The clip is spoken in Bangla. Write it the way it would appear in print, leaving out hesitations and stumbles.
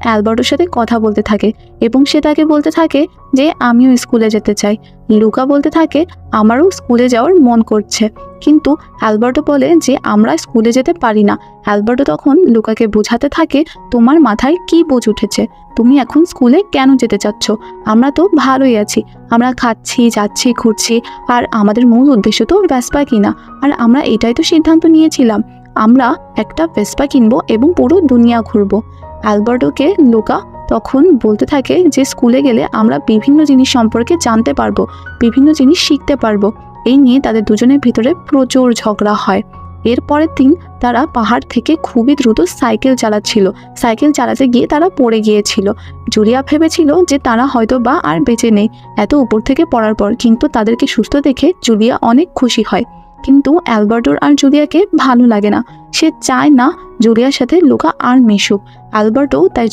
অ্যালবার্টোর সাথে কথা বলতে থাকে এবং সে তাকে বলতে থাকে যে আমিও স্কুলে যেতে চাই। লুকা বলতে থাকে আমারও স্কুলে যাওয়ার মন করছে, কিন্তু অ্যালবার্টো বলে যে আমরা স্কুলে যেতে পারি না। অ্যালবার্টো তখন লুকাকে বোঝাতে থাকে তোমার মাথায় কি বোঝ উঠেছে, তুমি এখন স্কুলে কেন যেতে চাচ্ছ? আমরা তো ভালোই আছি, আমরা খাচ্ছি, যাচ্ছি, ঘুরছি, আর আমাদের মূল উদ্দেশ্য তো ভেসপা কিনা। আর আমরা এটাই তো সিদ্ধান্ত নিয়েছিলাম, আমরা একটা ভেসপা কিনবো এবং পুরো দুনিয়া ঘুরবো। অ্যালবার্টোকে লুকা তখন বলতে থাকে যে স্কুলে গেলে আমরা বিভিন্ন জিনিস সম্পর্কে জানতে পারবো, বিভিন্ন জিনিস শিখতে পারবো। এই নিয়ে তাদের দুজনের ভিতরে প্রচুর ঝগড়া হয়। এর পরের দিন তারা পাহাড় থেকে খুবই দ্রুত সাইকেল চালাচ্ছিল। সাইকেল চালাতে গিয়ে তারা পড়ে গিয়েছিল। জুলিয়া ভেবেছিল যে তারা হয়তো বা আর বেঁচে নেই এত উপর থেকে পড়ার পর, কিন্তু তাদেরকে সুস্থ দেখে জুলিয়া অনেক খুশি হয়। কিন্তু অ্যালবার্টোর আর জুলিয়াকে ভালো লাগে না, সে চায় না জুলিয়ার সাথে লুকা আর মিশুক। অ্যালবার্টো তাই